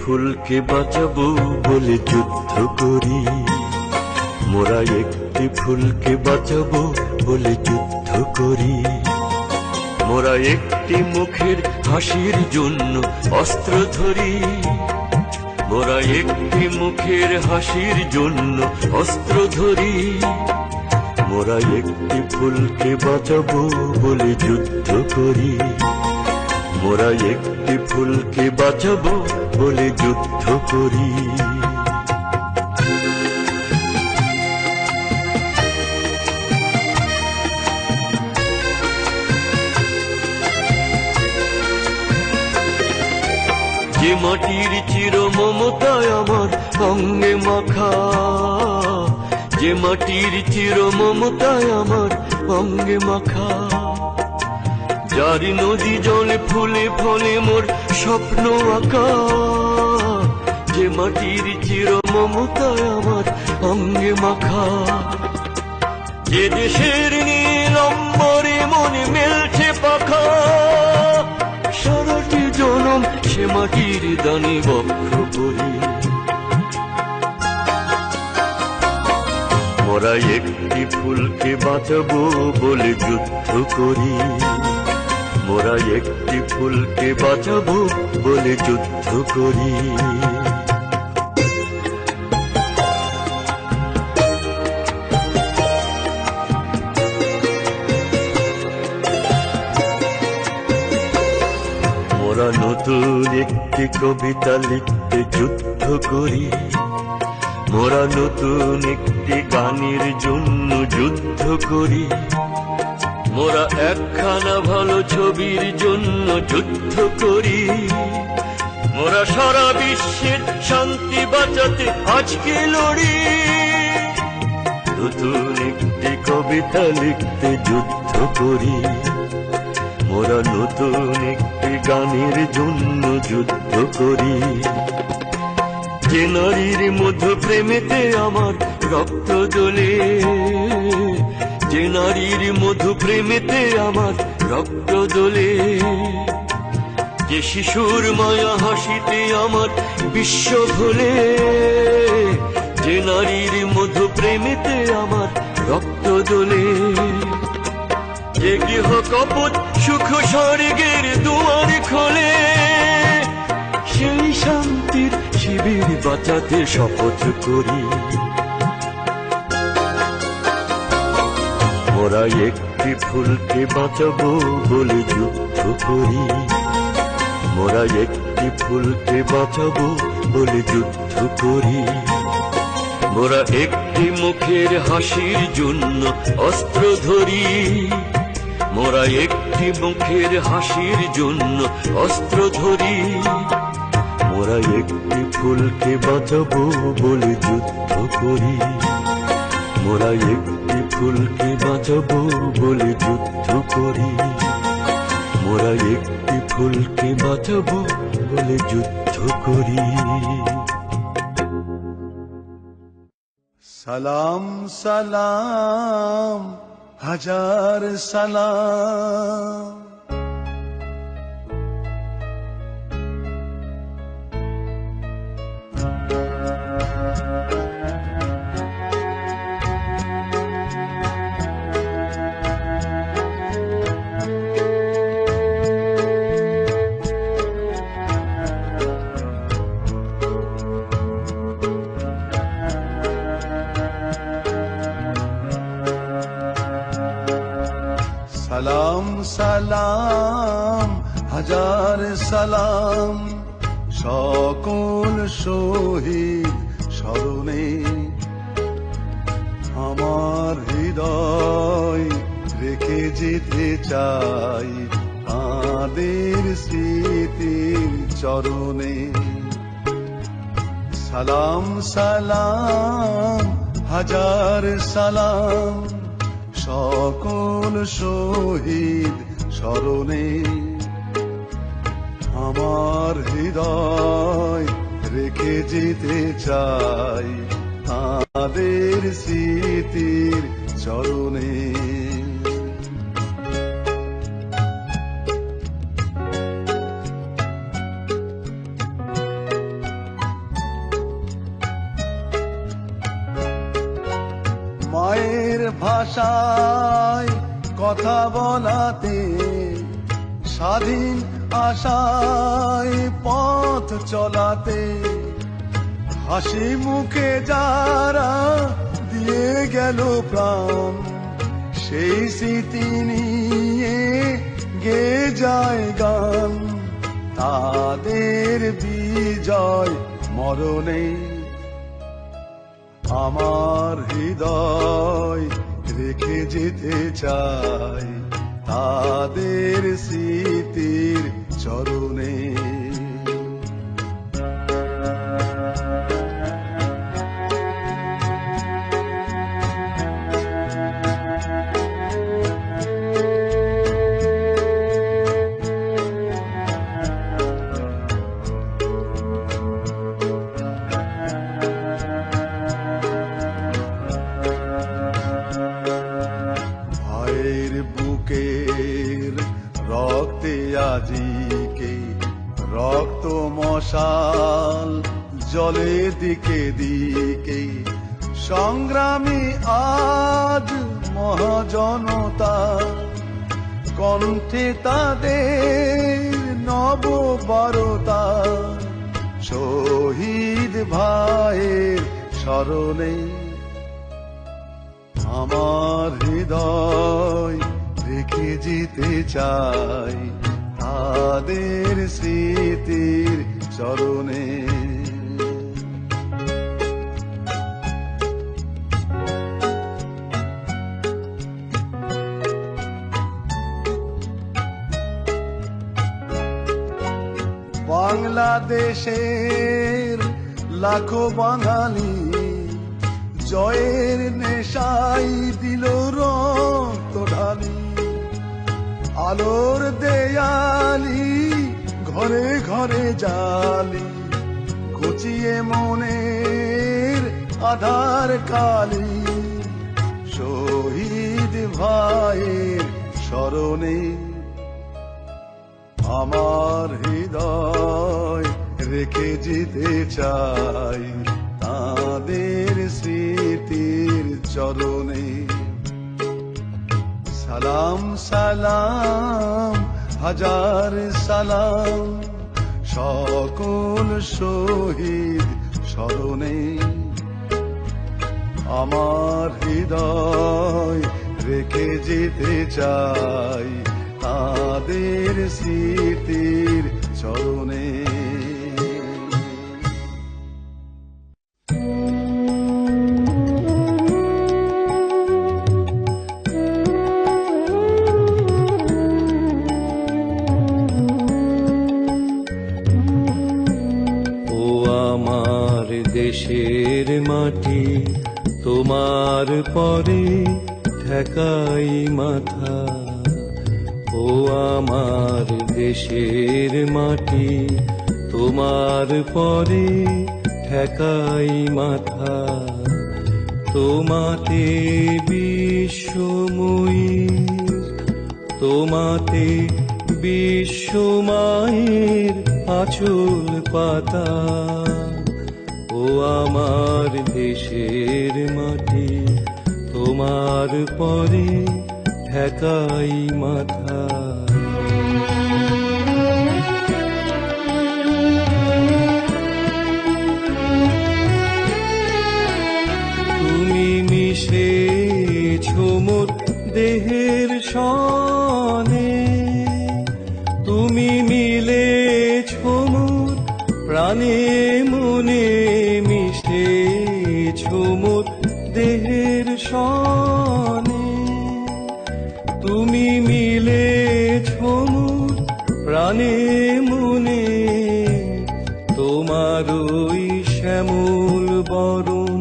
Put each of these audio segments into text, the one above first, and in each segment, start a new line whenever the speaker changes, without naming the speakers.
ফুলকে বাঁচাবো বলে যুদ্ধ করি, মোরা একটি ফুলকে বাঁচাবো বলে যুদ্ধ করি। মোরা একটি মুখের হাসির জন্য অস্ত্র ধরি, মোরা একটি মুখের হাসির জন্য অস্ত্র ধরি। মোরা একটি ফুলকে বাঁচাবো বলে যুদ্ধ করি, মোরা একটি ফুলকে বাঁচাবো বলে যুদ্ধ করি। যে মাটির চির মমতায় আমার অঙ্গে মাখা, যে মাটির চির মমতায় আমার অঙ্গে মাখা, যার নদী জলে ফুলে ফলে মোর স্বপ্ন আঁকা। যে মাটির চির মমতায় আমার অঙ্গে মাখা, যে দেশের নীল অম্বরে মনে মেলছে পাখা। সারাটি জনম সে মাটির দানে বক্ষ করি, মোরা একটি ফুলকে বাঁচাবো বলে যুদ্ধ করি, মোরা একটি ফুলকে বাঁচাবো বলে যুদ্ধ করি। মোরা নতুন একটি কবিতা লিখতে যুদ্ধ করি, মোরা নতুন একটি গানের জন্য যুদ্ধ করি। মোরা একখানা ভালো ছবির জন্য যুদ্ধ করি, মোরা সারা বিশ্বের শান্তি বাঁচাতে আজকে লড়ি। নতুন একটি কবিতা লিখতে যুদ্ধ করি, মোরা নতুন একটি গানের জন্য যুদ্ধ করি। যে নারীর মধ্যে প্রেমেতে আমার রক্ত জ্বলে, যে নারীর মধু প্রেমেতে আমার রক্ত দোলে। যে শিশুর মায়া হাসিতে আমার বিশ্ব ভোলে, যে নারীর মধু প্রেমেতে আমার রক্ত দোলে। যে গৃহ কপট সুখ স্বর্গের দুয়ার খোলে, সেই শান্তির শিবির বাঁচাতে শপথ করি। মোরা একটি ফুলকে বাঁচাবো বলে যুদ্ধ করি, মোরা একটি ফুলকে বাঁচাবো বলে যুদ্ধ করি। মোরা একটি মুখের হাসির জন্য অস্ত্র ধরি, মোরা একটি মুখের হাসির জন্য অস্ত্র ধরি। মোরা একটি ফুলকে বাঁচাবো বলে যুদ্ধ করি, মোরা একটি ফুলকে বাঁচাবো বলে যুদ্ধ করি। মোরা একটি ফুলকে বাঁচাবো বলে যুদ্ধ করি।
সালাম সালাম হাজার সালাম, সালাম সালাম হাজার সালাম সকল শহীদ স্মরণে। আমার হৃদয় রেখে যেতে চাই তাঁদের স্মৃতির চরণে। সালাম সালাম হাজার সালাম সকল শহীদ স্মরণে। আমার হৃদয় রেখে যেতে চাই তাঁদের স্মৃতির চরণে। ভাষায় কথা বলাতে, স্বাধীন আশায় পথ চলাতে, হাসি মুখে যারা দিয়ে গেল প্রাণ, সেই স্মৃতি নিয়ে গে যায় গান। তাদের বিজয় মরণে আমার হৃদয় রেখে যেতে চাই তাদের স্মৃতির চরণে। বুকের রক্তে আজিকে রক্ত মশাল জলে দিকে দিকে, সংগ্রামী আজ মহাজনতা, কণ্ঠে তাদের নববারতা, শহীদ ভাইয়ের স্মরণে আমার হৃদয় রেখে যেতে চাই তাদের স্মৃতির চরণে। বাংলাদেশের লাখো বাঙালি জয়ের নেশাই দিল রক্ত ঢালি, আলোর দেয়ালি ঘরে ঘরে জালি, ঘুচিয়ে মনের আধার কালি, শহীদ ভাইয়ের স্মরণে আমার হৃদয় রেখে যেতে চাই তাদের স্মৃতির চরণে। সালাম সালাম হাজার সালাম সকল শহীদ স্মরণে, আমার হৃদয় রেখে যেতে চাই তাদের স্মৃতির চরণে।
দেশের মাটি তোমার পরে ঠেকাই মাথা, ও আমার দেশের মাটি তোমার পরে ঠেকাই মাথা। তোমাতে বিশ্বময়ী, তোমাতে বিশ্বমায়ের আঁচল পাতা, ও আমার দেশের মাটি তোমার পরে ঠেকাই মাথা। তুমি মিশেছ মোর দেহের সনে, তুমি মিলেছ মোর প্রাণে মনে, মিশেছ মোর দেহের সনে, তুমি মিলেছ মোর প্রাণে মনে। তোমার ওই শ্যামল বরণ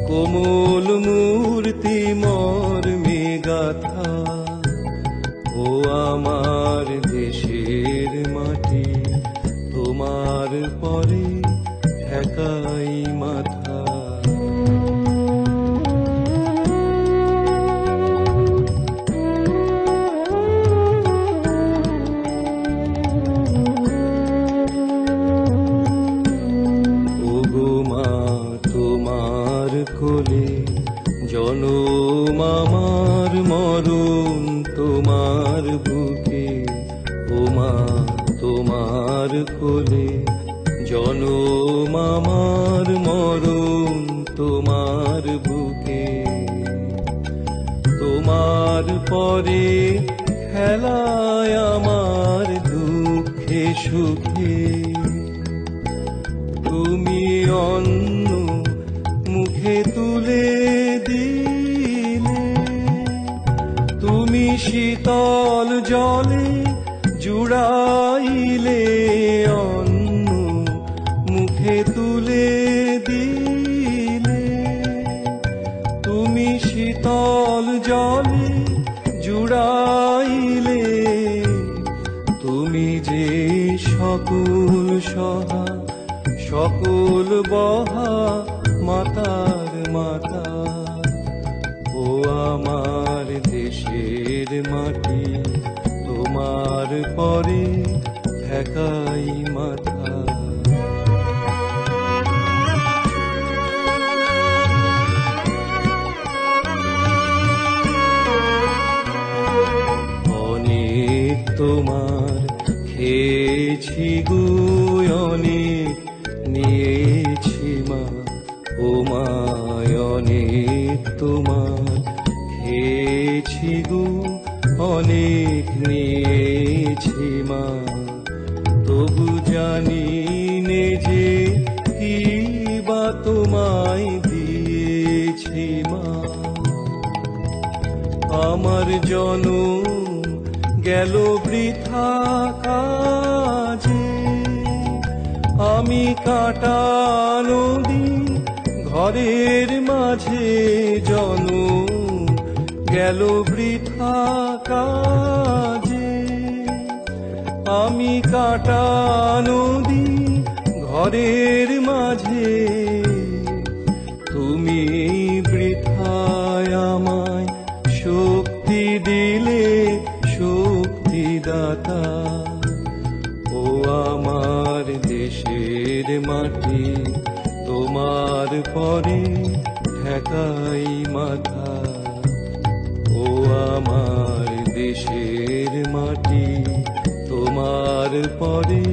কোমল মূর্তি মর্মে গাথা, ও আমার দেশের মাটি তোমার পরে ঠেকাই মাথা। ওগো মা তোমার কোলে জনম আমার মরণ তোমার বুকে, তোমার পরে খেলায় আমার দুঃখে সুখে। তুমি অন্ন মুখে তুলে দিলে, তুমি শীতল জলে জুড়াইলে, অন্ন মুখে তুলে দিলে। তুমি শীতল জলে জুড়াইলে, তুমি যে সকল সহা সকল বহা মাতার মাতা। ও আমার দেশের মাটি, তোমার পরে ঠেকাই মাথা। অনেক তোমার খেয়েছি গো, অনেক নিয়েছি মা। ও মা অনেক তোমার খেয়েছি গো, অনেক নিয়েছি মা। তবু জানি নে যে কি বা তোমায় দিয়েছি মা। আমার জনম গেল বৃথা কাজে, আমি কাটা নদী ঘরের মাঝে। জনম গেল বৃথা কাজে, আমি কাটা নদী ঘরের মাঝে। তুমি বৃথায় আমায় শক্তি দিলে, শক্তিদাতা। ও আমার দেশের মাটি, তোমার পরে ঠেকাই মাথা। ও আমার দেশের মাটি, তোমার পরে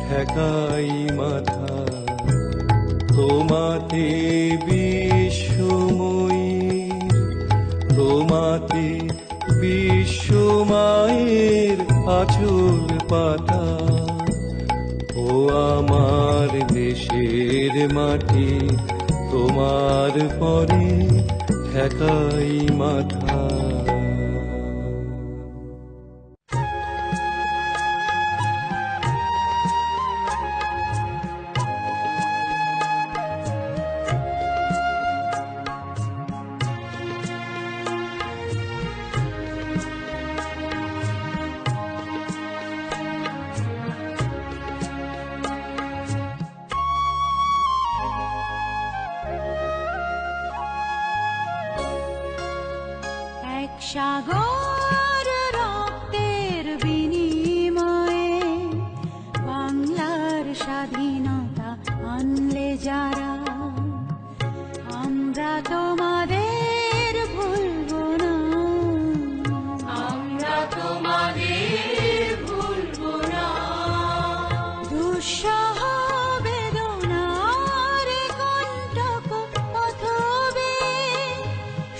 ঠেকাই মাথা। তোমাতে বিশ্বময়ীর, তোমাতে বিশ্বমায়ের আঁচল পাতা। ও আমার দেশের মাটি, তোমার পরে ঠেকাই মাথা।
সাগর রক্তের বিনিময়ে বাংলার স্বাধীনতা আনলে যারা, আমরা তোমাদের ভুলবো না, আমরা তোমাদের ভুলবো না। দুঃসহ বেদনার কণ্টক অথবে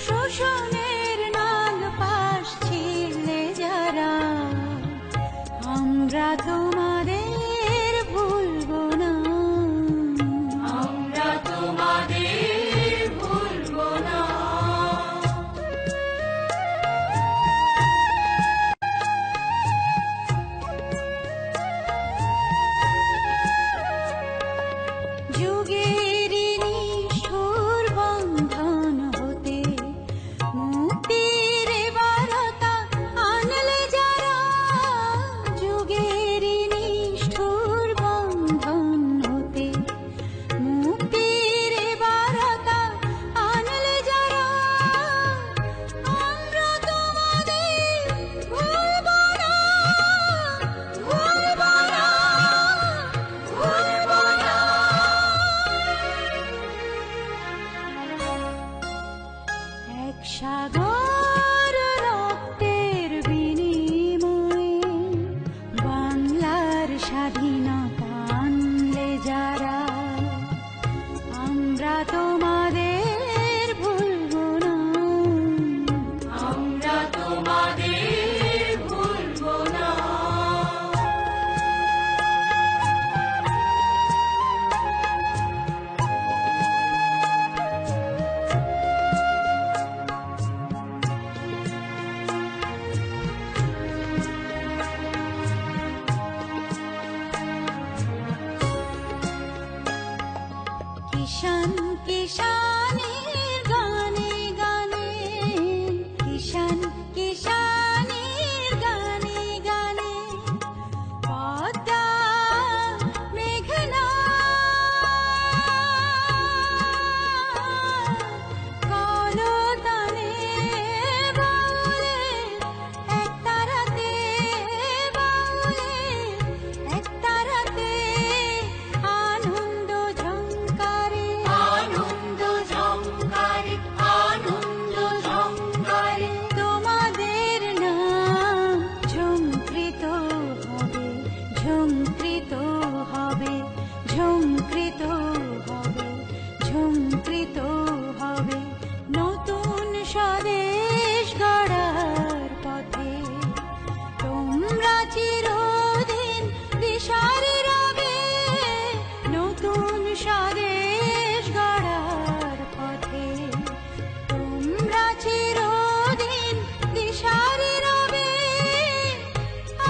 শোষণের নাগ পাশ ছিলে যারা, আমরা তোমাদের ভুলবো না, আমরা তোমাদের ভুলবো না। যুগের নিষ্ঠুর বন্ধন হতে মুক্তির বারতা আনলে যারা, যুগের নিষ্ঠুর বন্ধন হতে মুক্তির বারতা আনলে যারা, আমরা তোমাদের ভুলবো না, ভুলবো না, ভুলবো না। কিষান কিষানের গানে গানে, কিষান কিষানের গানে গানে, পদ্মা মেঘনা কলতানে বাউলে, একতারাতে বাউলে, একতারাতে আনন্দ ঝংকারে, আনন্দ ঝংকারে, আনন্দ ঝংকারে, তোমাদের নাম ঝংকৃত হবে, ঝংকৃত হবে, ঝংকৃত হবে, ঝংকৃত হবে, নতুন স্বদেশ গড়ার পথে তোমরা চিরদিন দিশারি রবে, নতুন স্বদেশ গড়ার পথে তোমরা চিরদিন দিশারি রবে,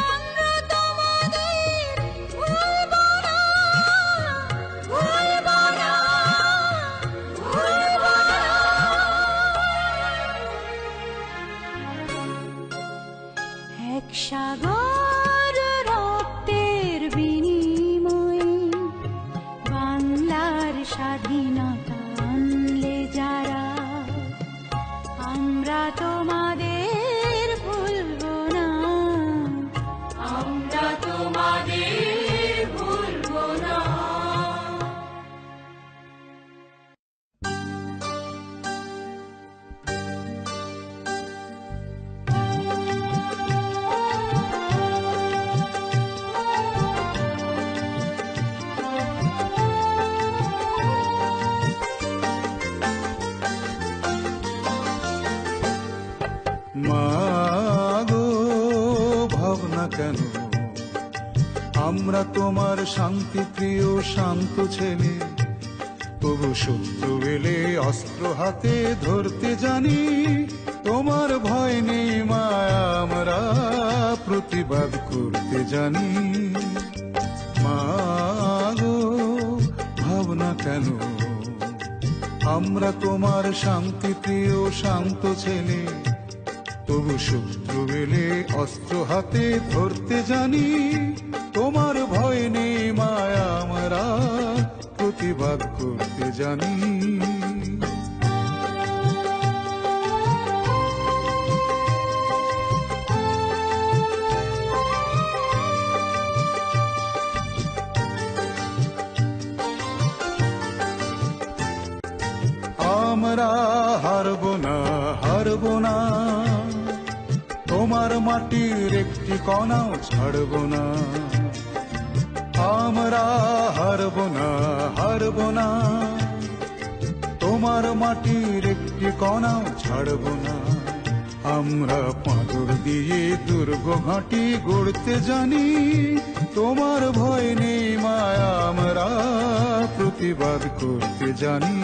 আমরা তোমাদের ভুলব না, ভুলব না, ভুলব না। এক সাগর রক্তের বিনিময়ে বাংলার স্বাধীনতা আনলে যারা, আমরা তোমাদের ভুলব না, আমরা তোমাদের ভুলব না।
মাগো ভাবনা কেন, আমরা তোমার শান্তি প্রিয় শান্ত ছেলে, তবু শত্রু এলে অস্ত্র হাতে ধরতে জানি, তোমার ভয় নেই মায়া, আমরা প্রতিবাদ করতে জানি। মাগো ভাবনা কেন, আমরা তোমার শান্তি প্রিয় শান্ত ছেলে, তবু শত্রু এলে অস্ত্র হাতে ধরতে জানি, তোমার ভয় নেই মায়া, আমরা প্রতিবাদ করতে জানি। আমরা হারব না, হারব না, তোমার মাটির একটি কণাও ছাড়ব না, আমরা হারব না, হারব না, তোমার মাটির একটি কণাও ছাড়ব না, আমরা পাথর দিয়ে দুর্গ ঘাঁটি গড়তে জানি, তোমার ভয় নেই মায়া, আমরা প্রতিবাদ করতে জানি।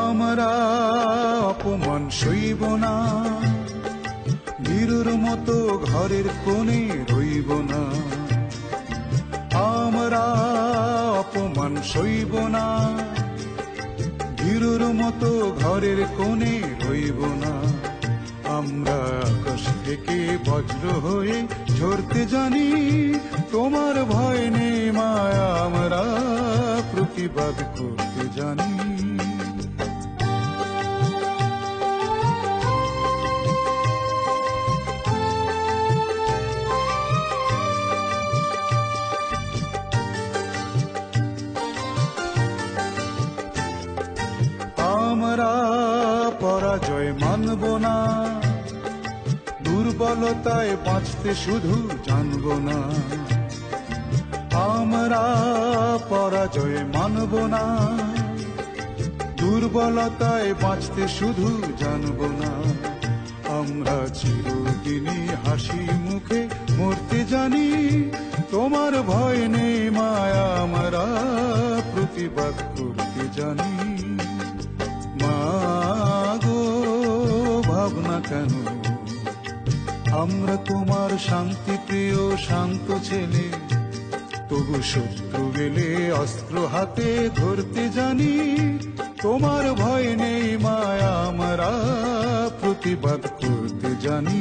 আমরা অপমান সইব না, বীরুর মতো ঘরের কোণে রইব না, আমরা অপমান সইব না, বীরুর মতো ঘরের কোণে রইব না, আমরা আকাশ থেকে বজ্র হয়ে ঝরতে জানি, তোমার ভয় নেই মায়া, আমরা প্রতিবাদ করতে জানি। আমরা পরাজয় মানব না, দুর্বলতায় বাঁচতে শুধু জানব না, আমরা পরাজয় মানব না, দুর্বলতায় বাঁচতে শুধু জানব না, আমরা চিরদিনই হাসি মুখে মরতে জানি, তোমার ভয় নেই মায়া, আমরা প্রতিবাদ করতে করতে জানি। মা গো ভাবনা কেন, আমরা তোমার শান্তি প্রিয় শান্ত ছেলে, তবু শত্রু গেলে অস্ত্র হাতে ধরতে জানি। তোমার ভয় নেই মায়া, আমরা প্রতিবাদ করতে জানি।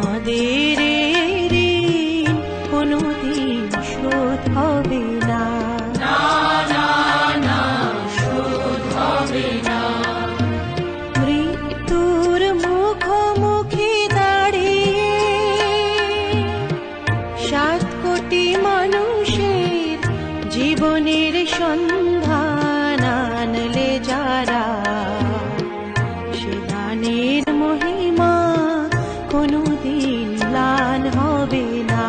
তোমাদের ঋণ কোনোদিন শোধ হবে না। মৃত্যুর মুখোমুখি দাঁড়িয়ে 7 কোটি মানুষের জীবনের সন্ধান আনলে যারা, সে দানের মহিমা কোনোদিন ম্লান হবে না।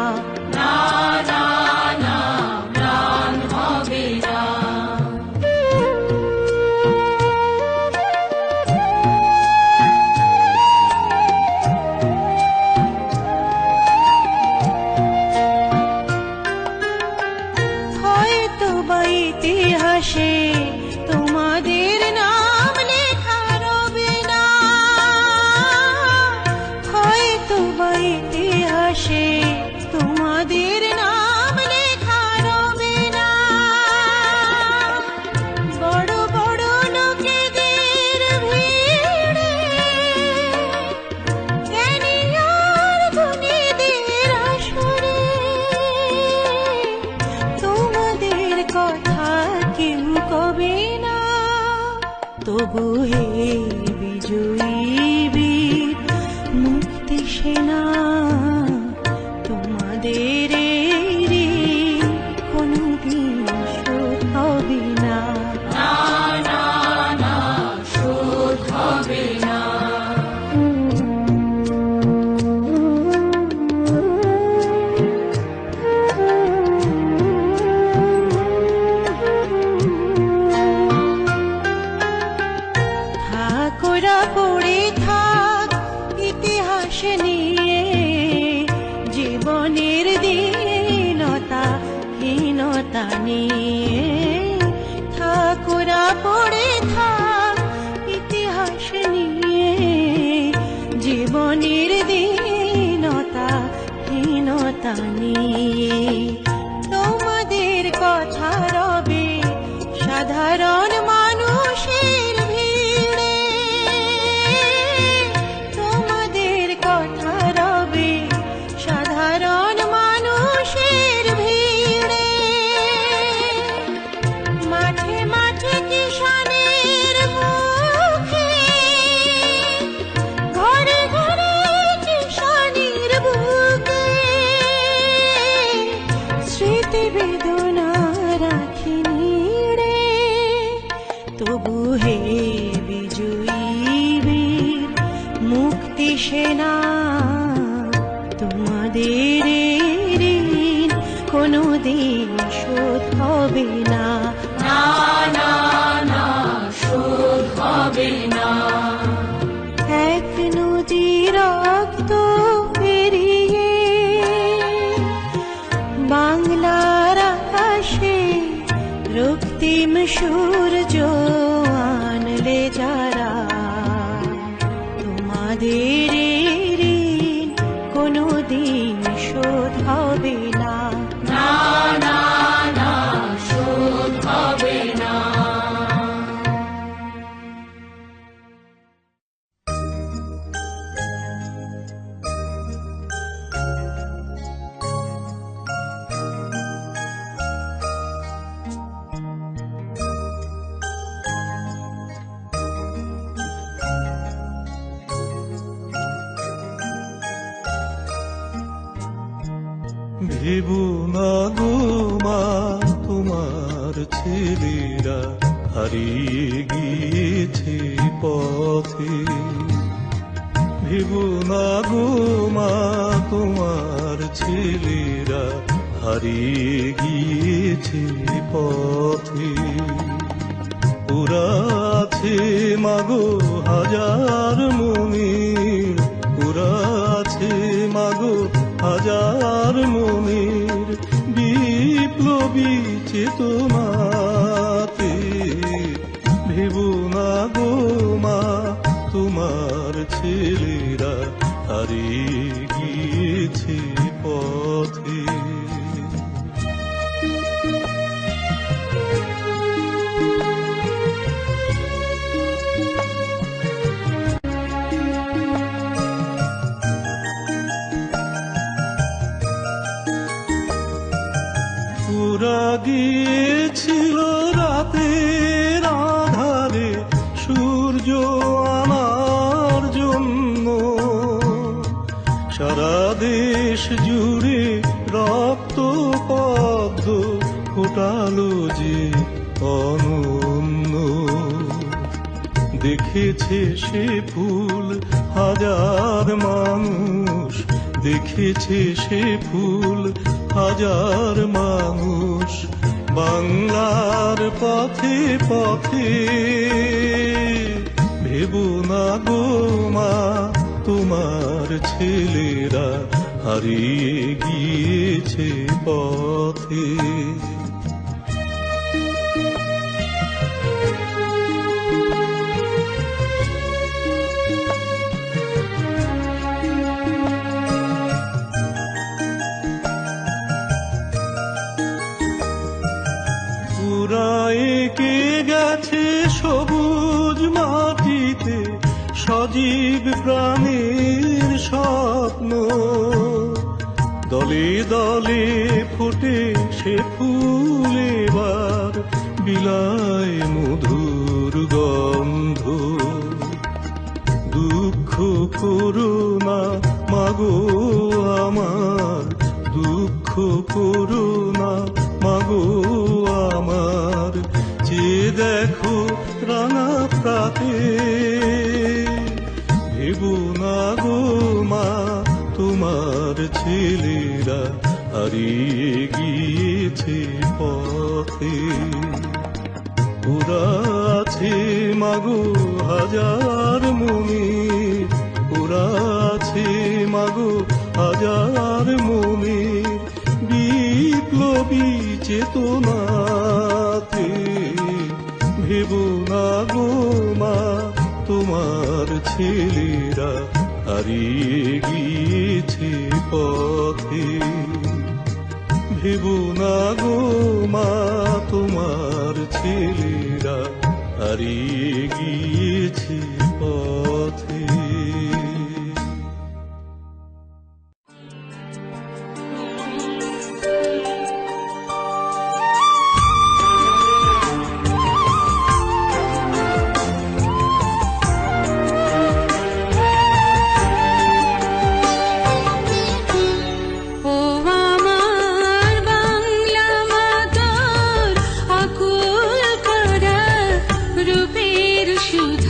হয়তো বা ইতিহাসে তোমাদের নাম লেখা রবে না, হয়তো বা ইতিহাসে তোমাদের নাম লেখা রবে না। বড় বড় লোকেদের ভিড়ে জ্ঞানী আর গুণীদের আসরে তোমাদের কথা কেউ কবে না। তবু হে বিজয়ী বীর মুক্তি সেনা, তোমাদের ঋণ কোনোদিন শোধ হবে না। ঠাকুরা পড়ে থাক ইতিহাস নিয়ে, জীবনের দীনতা হীনতা নিয়ে। ঠাকুরা পড়ে থাক ইতিহাস নিয়ে, জীবনের দীনতা হীনতা নিয়ে। তোমাদের কথা রবে সাধারণ মানুষের ভিড়ে, তোমাদের কথা রবে সাধারণ মানুষের ভিড়ে। মাঠে মাঠে কিষানের মুখে, ঘরে ঘরে কিষানির বুকে স্মৃতি বেদনা রাখিনি রে। তবু হে বিজয়ী বীর মুক্তি সেনা, তোমাদের ঋণ কোনোদিন শোধ হবে না। এক নদী রক্ত পেরিয়ে বাংলার আকাশে রক্তিম সূর্য আনলে যারা, তোমাদের ঋণ কোনোদিন শোধ হবে না।
ভেবো না গো মা, তোমার ছেলেরা হারিয়ে গিয়েছে পথে। ভেবো না গো মা, তোমার ছেলেরা হারিয়ে গিয়েছে পথে। ওরা আছে মাগো হাজার মনির, ওরা আছে মাগো হাজার মনির বিপ্লবী চেতনাতে। ভেবো না গো মা, তোমার ছেলেরা হারিয়ে গিয়েছে পথে। সারা দেশ জুড়ে রক্ত পদ্ম ফোটালো যে অনন্য। দেখেছে সে ফুল হাজার মানুষ, দেখেছে সে ফুল হাজার মানুষ, বাংলার পথে পথে। ভেবো না গো মা, তোমার ছেলেরা হারিয়ে গিয়েছে পথে। এঁকে গেছে সবুজ মাটিতে সজীব প্রাণীর স্বপ্ন। দলে দলে ফুটে সে ফুল এবার বিলায় মধুর গন্ধ। দুঃখ করুণা মাগো আমার, দুঃখ করুণা মাগো আমার, যে দেখো রাঙা প্রাতে। ভেবো না গো মা, তোমার ছেলেরা হারিয়ে গিয়েছে পথে। ওরা আছে মাগো হাজার মনে, ওরা আছে মাগো হাজার মনে, বিপ্লবী চেতনাতে। ভেবো না গো মা, তোমার ছেলেরা হারিয়ে গিয়েছে পথে। ভেবো না গো মা, তোমার ছেলেরা হারিয়ে গিয়েছে পথে।
রূপের সুধা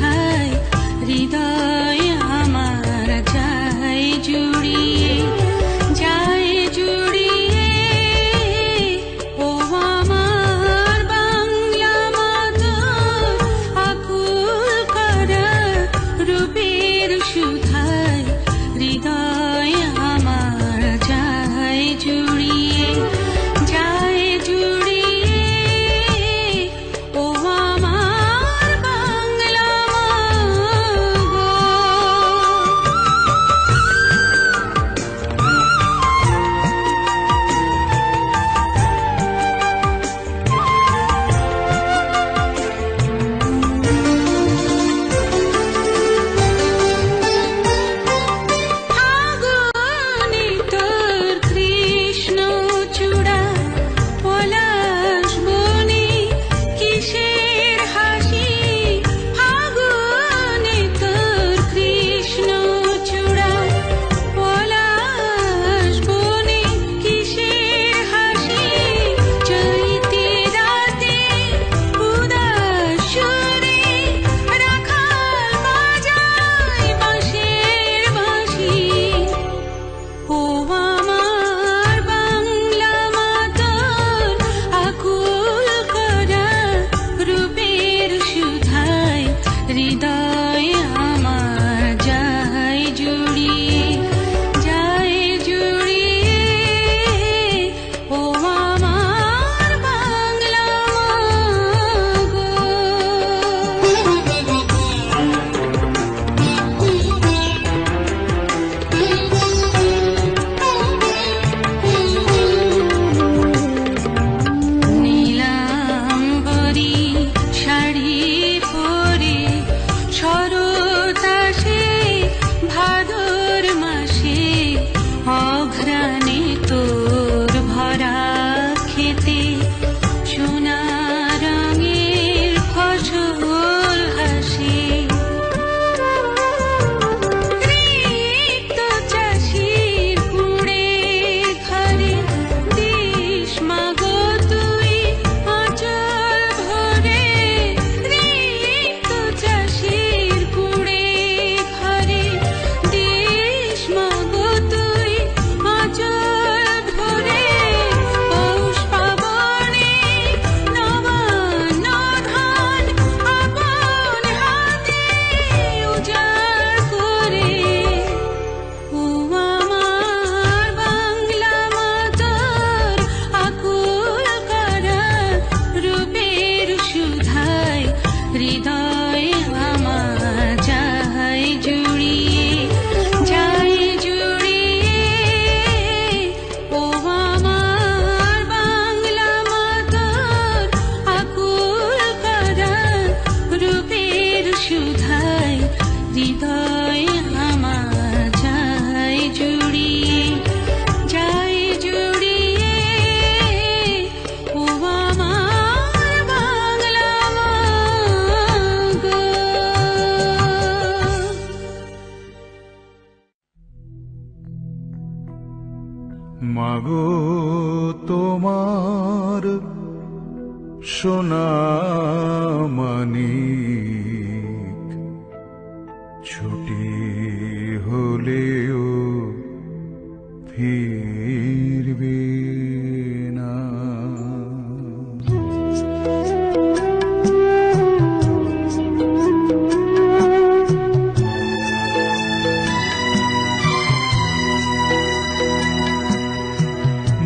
মাগো তোমার সোনা মানিক ছুটি হলেও ফিরবে না।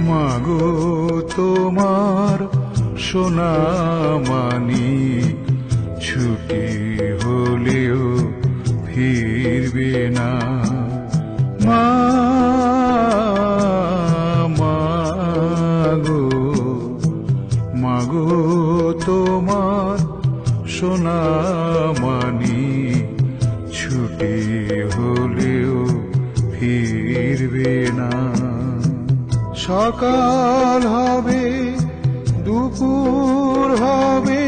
মাগো তোমার সোনা মানিক ছুটি হলেও ফিরবে না। মাগো মাগো তোমার সোনা মানিক ছুটি হলেও ফিরবে না। সকাল হবে দুপুর হবে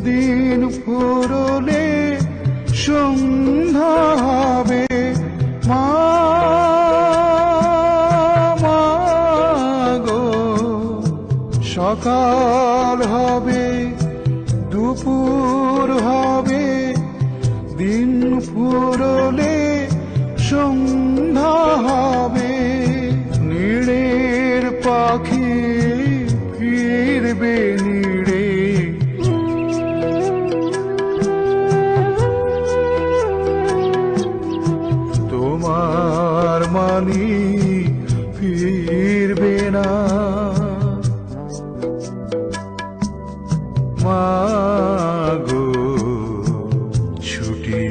দিন ফুরলে সন্ধ্যা হবে মাগো। সকাল হবে দুপুর হবে দিন ফুরলে সন্ধ্যা হবে। নীড়ের পাখি ফিরবে নীড়ে তোমার মানি ফিরবে না। মাগো ছুটি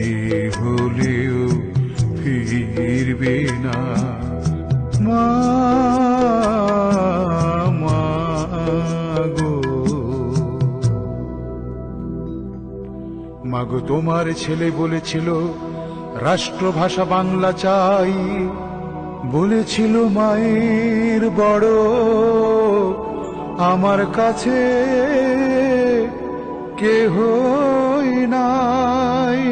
হলেও ফিরবে না। মাগো মাগো তোমার ছেলে বলেছিল রাষ্ট্রভাষা বাংলা চাই, বলেছিল মায়ের বড় আমার কাছে কেহই নাই।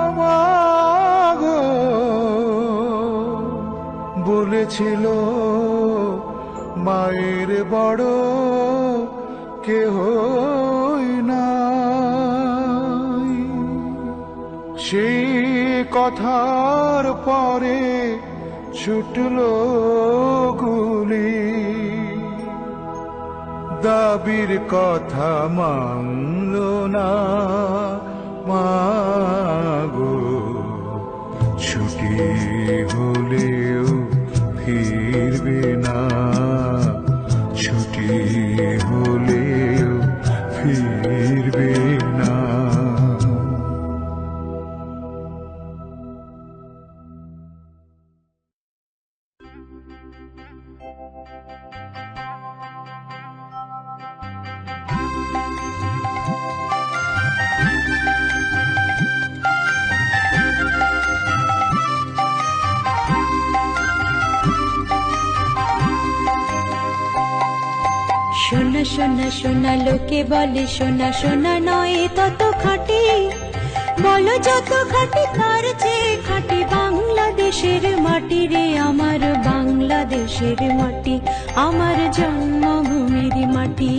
মাগো বলেছিল মায়ের বড় কেহই নাই। সেই কথার পরে ছুটল গুলি, দাবির কথা মানল না। মাগো ছুটি হলেও ফিরবে না। ছুটি হলেও ফিরবে না।
সোনা সোনা সোনা লোকে বলে সোনা সোনা নয় তত খাঁটি, বলো যত খাঁটি তার চেয়ে খাঁটি বাংলাদেশের মাটি রে আমার বাংলাদেশের মাটি, আমার জন্মভূমির মাটি।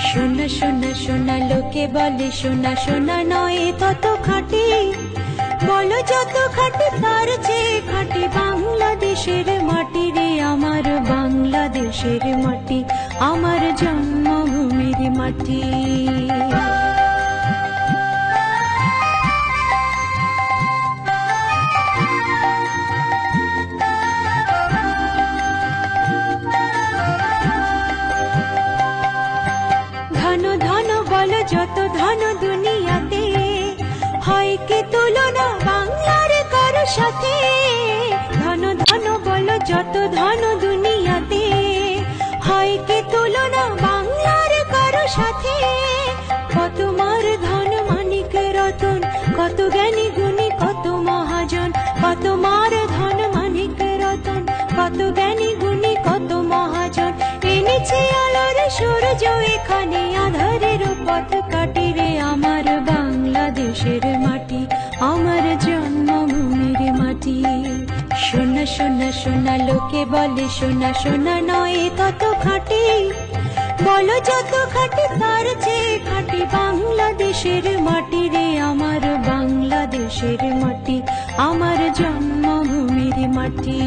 সোনা সোনা সোনা লোকে বলে সোনা সোনা নয় তত খাঁটি, বলো যত খাঁটি তার চেয়ে খাঁটি বাংলাদেশের মাটি রে আমার বাংলাদেশের মাটি, আমার জন্মভূমির মাটি। ধন ধন বলো যত ধন দুনিয়াতে, হয় কি তুলনা বাংলার কারো সাথে। ধন ধন বলো যত ধন দুনিয়াতে, হয় কি তুলনা বাংলার কারো সাথে। কত মার ধন মানিক রতন, কত জ্ঞানী গুণী কত মহাজন। কত মার ধন মানিক রতন, কত জ্ঞানী গুণী কত মহাজন। এনেছে আলোর সূর্য এখানে আধারের পথ কাটি রে আমার বাংলাদেশের মাটি, আমার সোনা সোনা লোকে বলে সোনা সোনা নয় তত খাঁটি বলো যত খাঁটি তার চেয়ে খাঁটি বাংলাদেশের মাটি রে আমার বাংলাদেশের মাটি আমার জন্মভূমির মাটি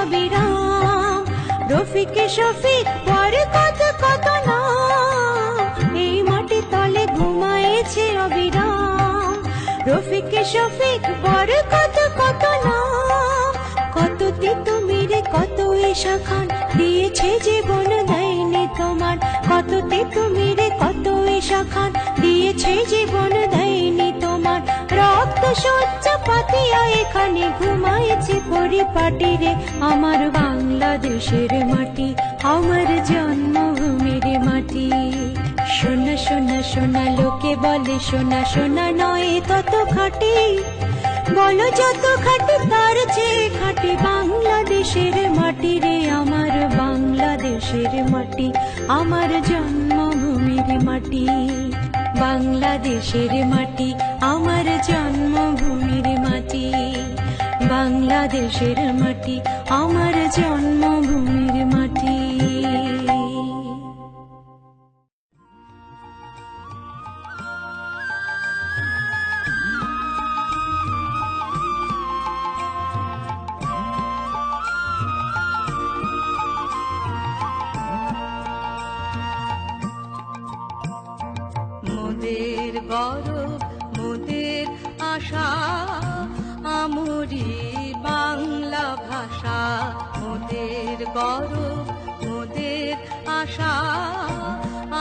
অবিরাম রফিকে শফিক পর কত কত না এই মাটি তলে ঘুমায়েছে অবিরাম রফিকে শফিক পর কত কত না কত তিতুমিরে কত এসা খান দিয়েছে জীবন দেয়নি তোমার কত তিতুমিরে কত এসা খান দিয়েছে জীবন দেয়নি তোমার রক্ত শয্যা পাতিয়া এখানে ঘুমাইছি পরিপাটি রে আমার বাংলাদেশের মাটি আমার জন্মভূমির মাটি সোনা সোনা সোনা লোকে বলে সোনা সোনা নয় তত খাঁটি বলো যত খাঁটি তার চেয়ে খাঁটি বাংলাদেশের মাটি রে আমার বাংলাদেশের মাটি আমার জন্মভূমির মাটি বাংলাদেশের মাটি আমার জন্মভূমির মাটি বাংলাদেশের মাটি আমার জন্মভূমির মাটি
মোদের গৌরব মোদের আশা আমরি বাংলা ভাষা মোদের গৌরব মোদের আশা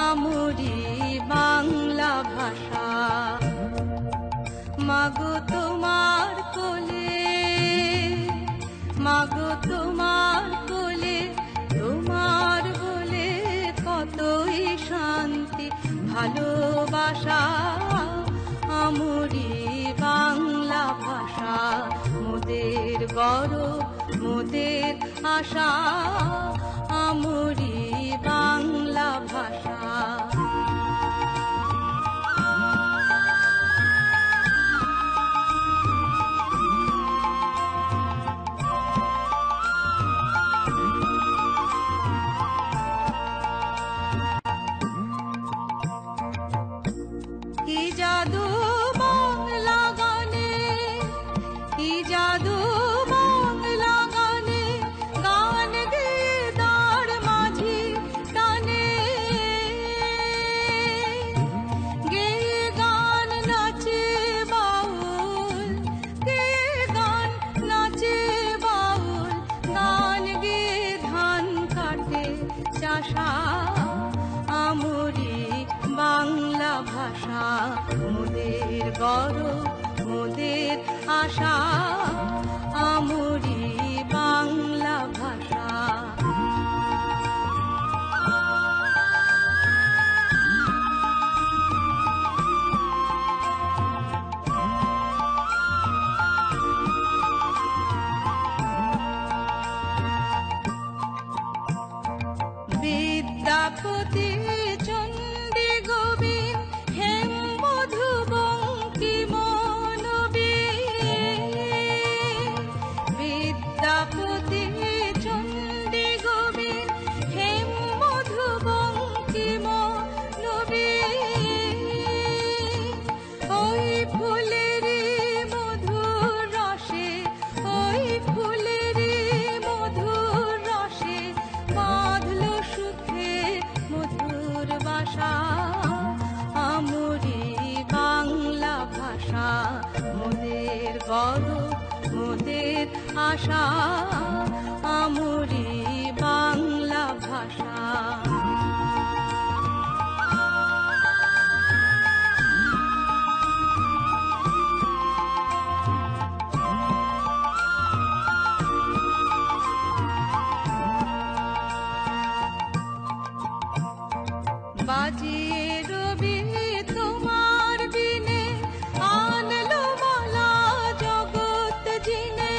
আমরি বাংলা ভাষা মাগো তোমার কোলে মাগো তোমার কোলে তোমার বলে কতই শান্তি ভালোবাসা আমরি বাংলা ভাষা মোদের গৌরব মোদের আশা আমরি বাংলা ভাষা কি জাদু বাংলা গানে কি জাদু বাংলা গানে গান গেয়ে তার মাঝি টানে গেয়ে গান নাচে বাউল গেয়ে গান নাচে বাউল গান গেয়ে ধান কাটে চাষা আমরি বাংলা ভাষা মোদের গৌরব মোদের আশা আমরি বাংলা ভাষা বিদ্যাপতি চণ্ডী গোবিন্দ হেম মধু বঙ্কিম নবীন বিদ্যাপতি চণ্ডী গোবিন্দ হেম মধু বঙ্কিম নবীন ওই ফুলেরই মধুর রসে ওই ফুলেরই মধুর রসে বাঁধল সুখে মধুর বাসা আমরি বাংলা ভাষা মোদের গৌরব মোদের আশা আমরি বাংলা ভাষা বাজিয়ে রবি তোমার বিনে আনলো মালা জগৎ জিনে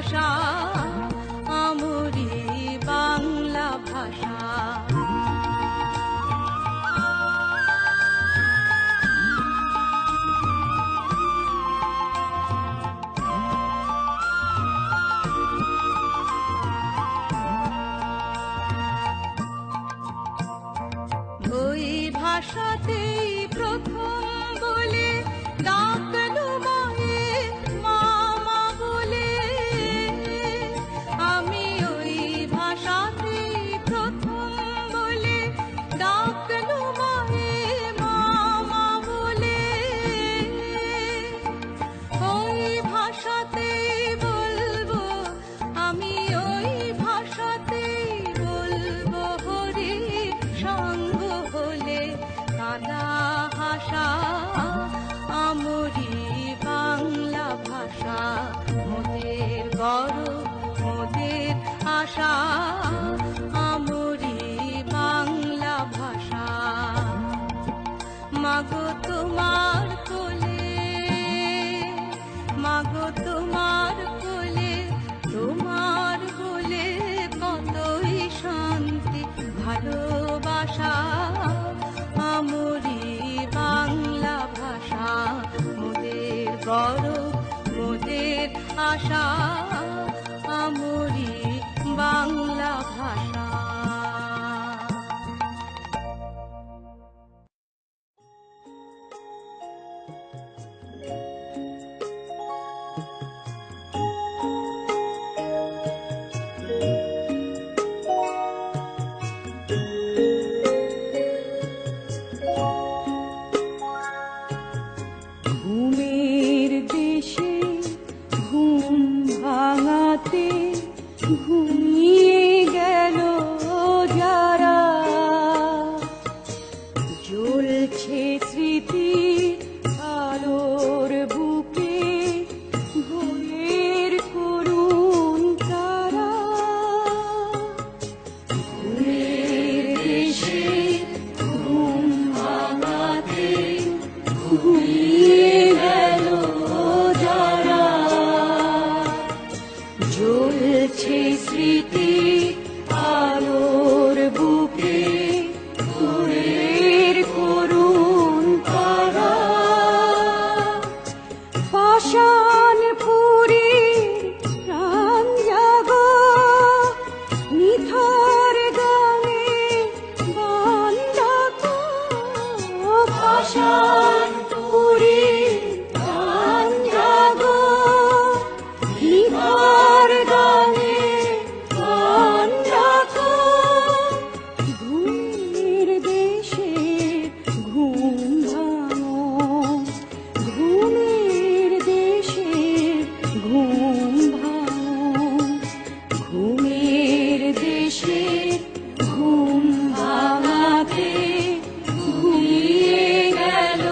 ভাষা আমরি বাংলা ভাষা। ওই ভাষাতেই প্রথম বলে ডাকলো মায়ে মামা বলে। আমি ওই ভাষাতেই প্রথম বলে ডাকলো মায়ে মামা বলে। ওই ভাষাতেই বলবো আমি, ওই ভাষাতেই বলবো হরি সঙ্গ হলে কাদা ভাষা আমরি বাংলা ভাষা। মোদের গর্ব মোদের আশা আমরি বাংলা ভাষা। মাগো তোমার কোলে, মাগো তোমার কোলে, তোমার বলে কতই শান্তি ভালোবাসা আমরি বাংলা ভাষা। মোদের গর্ব মোদের আশা আমরি বাংলা ভাষা।
ঘুমের দেশে ঘুম ভাঙাতে ঘুমিয়ে গেল যারা, জ্বলছে স্মৃতি আলোর বুকে ভোরের করুণ তারা। ঘুমের দেশে ঘুম ভাঙাতে ঘুমিয়ে গেল যারা, জ্বলছে স্মৃতি আলোর বুকে ভোরের করুণ তারা। পাষাণ পুরীর প্রাণ জাগো নিথর গানে গান ডাকো। পাষাণ পুরীর প্রাণ জাগো নিথর গানে গান ডাকো। ঘুমের দেশে ঘুম ভাঙো, ঘুমের দেশে ঘুম ভাঙো। ঘুমের দেশে ঘুম ভাঙাতে ঘুমিয়ে গেল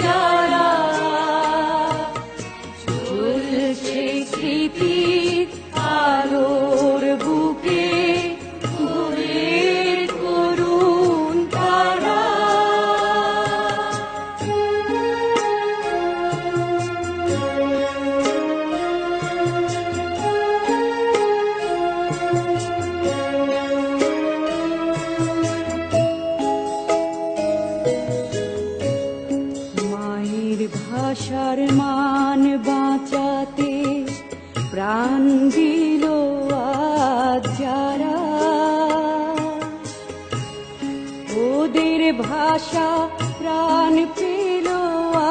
যারা, জ্বলছে স্মৃতির আলোর বুকে ভোরের করুণ তারা। মায়ের ভাষার মান বাঁচাতে প্রাণ দিল আজ যারা, ওদের ভাষা প্রাণ পেল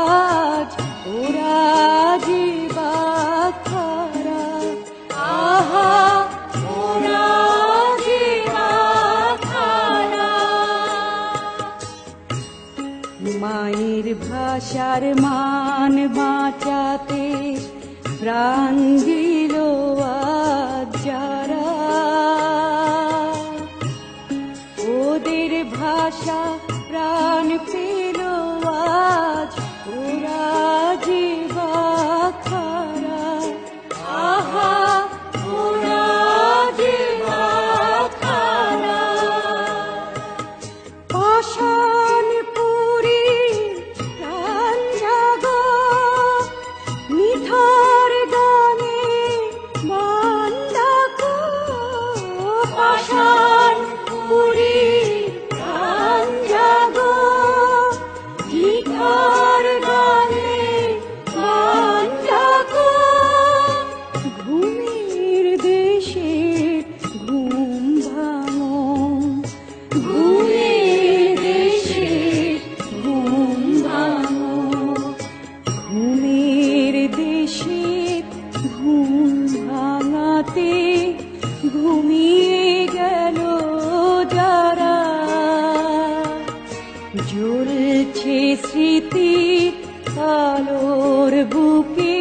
আজ ওরা যে বাখারা। আহা ওরা যে বাখারা। মায়ের ভাষার মান বাঁচাতে প্রাণ দিল আজ যারা, ওদের ভাষা প্রাণ পেল আজ ওরা যে বাখারা। আহা ওরা যে বাখারা। পাষাণ পুরীর প্রাণ জাগো নিথর গানে ঝুলছে স্মৃতি আলোর বুকে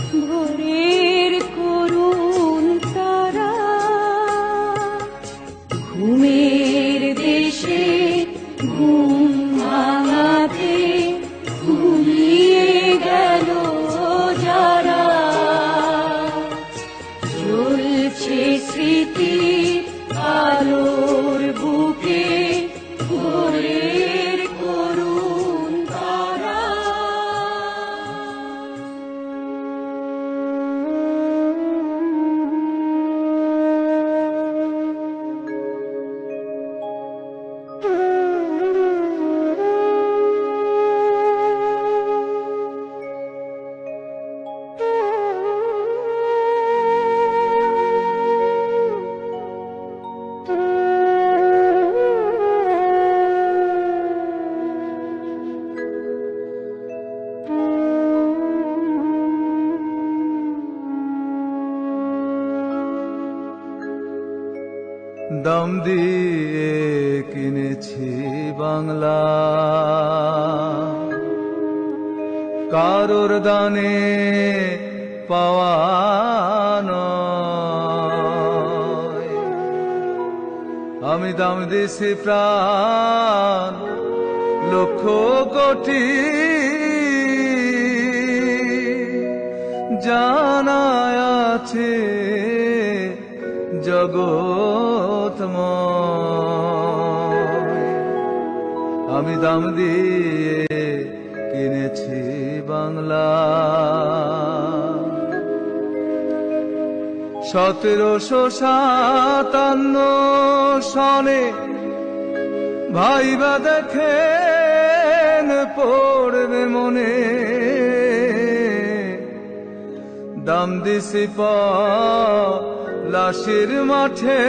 ভোরের করুণ তারা ঘুমের দেশে ঘুম ভাঙাতে ঘুমিয়ে গেল যারা জ্বলছে স্মৃতি আলোর বুকে ভোরের করুণ তারা
দাম দিয়ে কিনেছি বাংলা, কারোর দানে পাওয়া নয়। আমি দাম দিছি প্রাণ লক্ষ কোটি, জানায় আছে জগৎময়। আমি দাম দিয়ে কিনেছি বাংলা, 1757 সনে ভাইবা দেখেন পড়বে মনে, দাম দিছি লাশের মাঠে,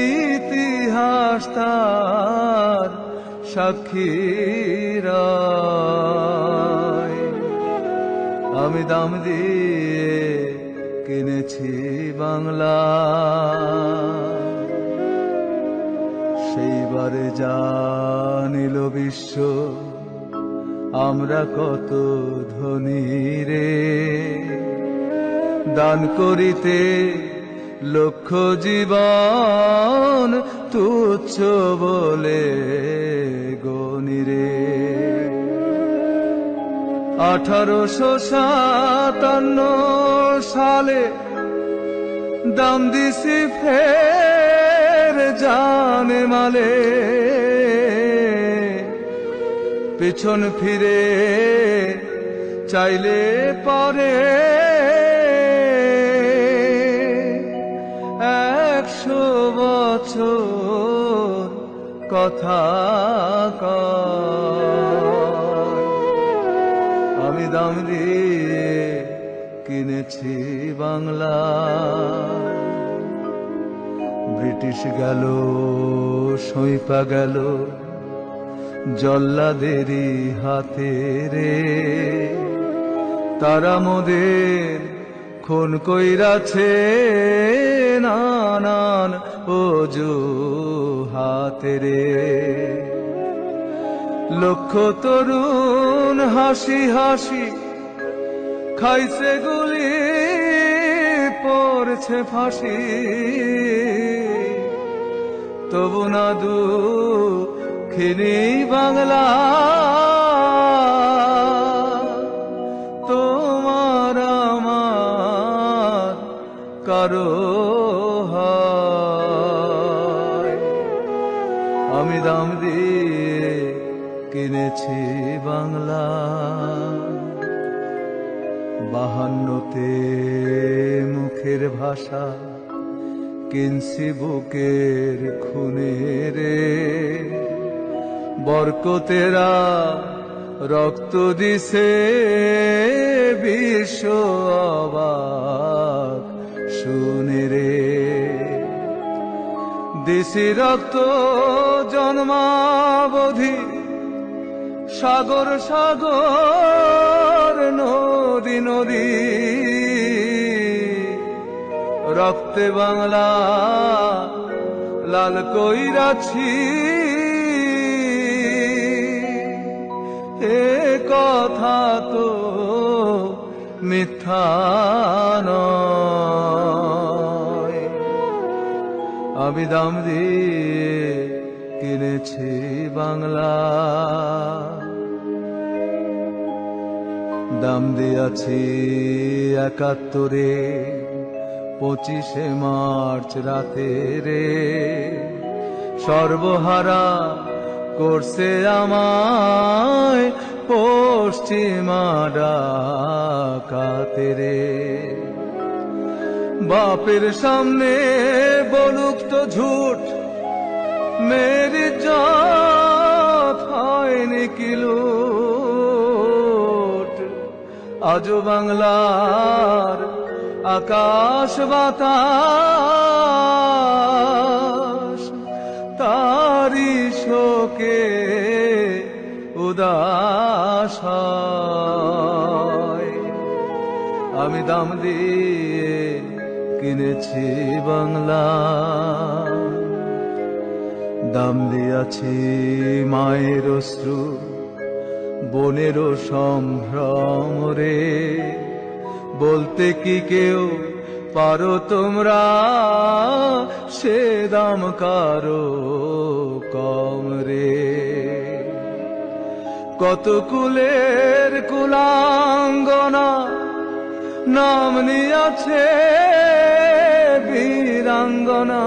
ইতিহাস তার সাক্ষী রয়। আমি দাম দিয়ে কিনেছি বাংলা, সেইবারে জানিল বিশ্ব আমরা কত ধনী রে, দান করিতে লক্ষ জীবন তুচ্ছ বলে গনি রে। 1857 সালে দাম দিছি ফের জানে মালে, পেছন ফিরে চাইলে পরে 100 বছর কথা কয়। আমি দাম দিয়ে কিনেছি বাংলা, ব্রিটিশ গেল সইপা গেল জল্লাদেরই হাতে রে, তারা মোদের খুন কইরাছে নানান অজুহাতে রে। লক্ষ তরুণ হাসি হাসি খাইছে গুলি পড়ছে ফাঁসি, তবু না দুঃখিনী বাংলা তোমার আমার কারো হয়। আমি দাম দিয়ে কিনেছি বাংলা, 52তে মুখের ভাষা কিনছি বুকের খুনে রে, বরকতেরা রক্ত দিছে বিশ্ব অবাক শুনে রে। দিছি রক্ত জন্মাবধি সাগর সাগর নদী নদী, রক্তে বাংলা
লাল কইরাছি এ কথা তো মিথ্যা নয়। আমি দাম দিয়ে কিনেছি বাংলা, দাম দিয়াছি ৭১-এ ২৫শে মার্চ রাতে রে। সর্বহারা করছে আমায় পশ্চিমা ডাকাতে রে। বাপের সামনে বলুক তো ঝুট, মেরি জাত হয়নি কিলুট। আজও বাংলার আকাশ বাতাস তারি শোকে উদাস হয়। আমি দাম দিয়ে কিনেছি বাংলা, দাম দিয়াছি মায়ের অশ্রু বোনেরও সম্ভ্রম রে। বলতে কি কেউ পারো তোমরা, সে দাম কারো কম রে। কত কুলের কুলাঙ্গনা নাম নিয়াছে বীরাঙ্গনা।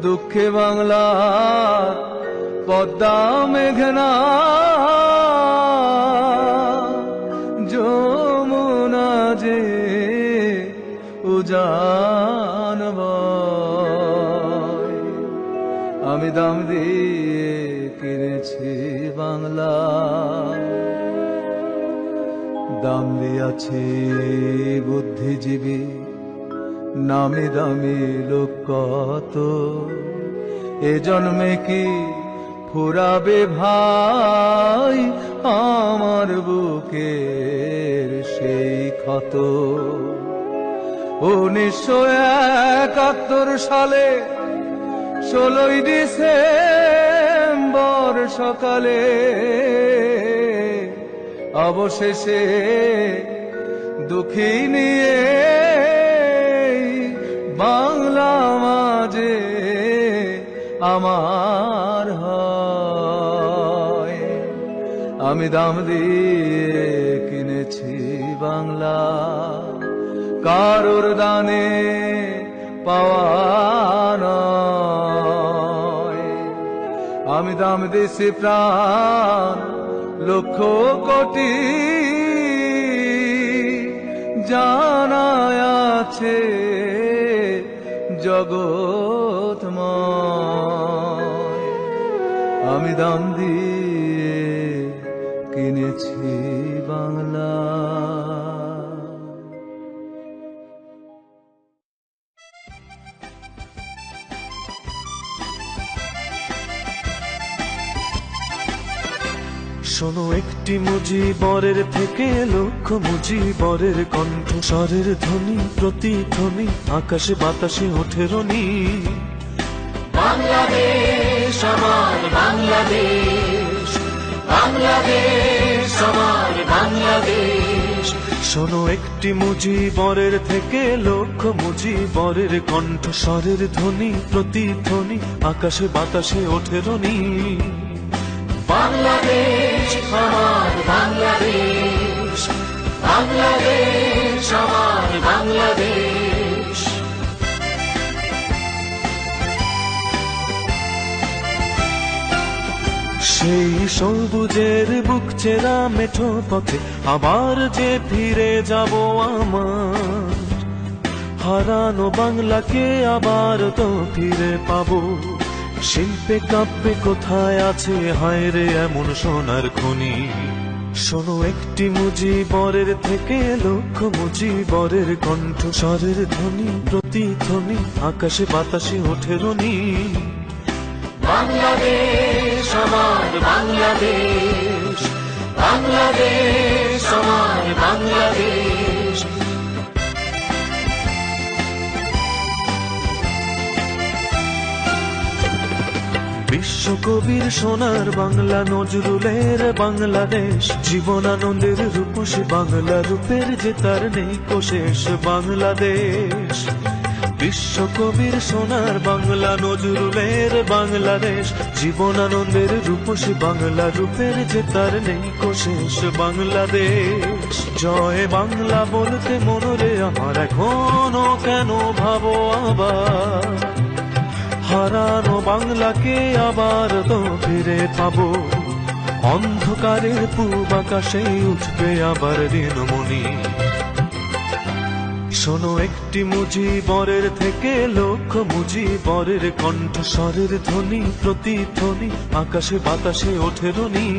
দুঃখে বাংলার পদ্মা মেঘনা, যমুনা যে উজান বয়। আমি দাম দিয়ে কিনেছি বাংলা, দাম দিয়াছি বুদ্ধিজীবী নামি দামি লোক কত। এ জন্মে কি ফুরাবে ভাই আমার বুকের সেই ক্ষত। ১৯৭১ সালে ১৬ই ডিসেম্বর সকালে অবশেষে দুঃখী নিয়ে বাংলা মাঝে আমার হয়। আমি দাম দিয়ে কিনেছি বাংলা, কারোর দানে পাওয়া নয়। আমি দাম দিছি প্রাণ লক্ষ কোটি, জানায় আছে জগৎময়। আমি দাম দিয়ে কিনেছি বাংলা।
শোনো একটি মুজিবরের থেকে লক্ষ মুজিবরের কণ্ঠস্বরের ধ্বনি প্রতিধ্বনি আকাশে বাতাসে ওঠে রনি।
বাংলাদেশ আমার বাংলাদেশ, বাংলাদেশ আমার বাংলাদেশ।
শোনো একটি মুজিবরের থেকে লক্ষ মুজিবরের কণ্ঠস্বরের ধ্বনি প্রতিধ্বনি আকাশে বাতাসে ওঠে রনি।
বাংলাদেশ আমার বাংলাদেশ, বাংলাদেশ আমার বাংলাদেশ।
সেই সবুজের বুক চেরা মেঠো পথে আবার যে ফিরে যাব আমার, হারানো বাংলাকে আবার তো ফিরে পাবো। শিল্পে কাব্যে কোথায় আছে হায় রে এমন সোনার খনি। শোনো একটি মুজিবরের থেকে লক্ষ মুজিবরের কণ্ঠস্বরের ধ্বনি প্রতিধ্বনি আকাশে বাতাসে ওঠে রনি।
বাংলাদেশ আমার বাংলাদেশ, বাংলাদেশ আমার বাংলাদেশ।
বিশ্বকবির সোনার বাংলা, নজরুলের বাংলাদেশ, জীবনানন্দের রূপসী বাংলা, রূপের যে তার নেই কোশেষ বাংলাদেশ। বিশ্বকবির সোনার বাংলা, নজরুলের বাংলাদেশ, জীবনানন্দের রূপসী বাংলা, রূপের যে তার নেই কোশেষ বাংলাদেশ। জয় বাংলা বলতে মনরে আমার এখনো কেন ভাবো আবার, হারানো বাংলাকে আবার তো ফিরে পাবো। অন্ধকারের পূব আকাশে উঠবে আবার দিনমণি। শোনো একটি মুজিবরের থেকে লক্ষ মুজিবরের কণ্ঠস্বরের ধ্বনি, প্রতিধ্বনি আকাশে বাতাসে ওঠে রনি।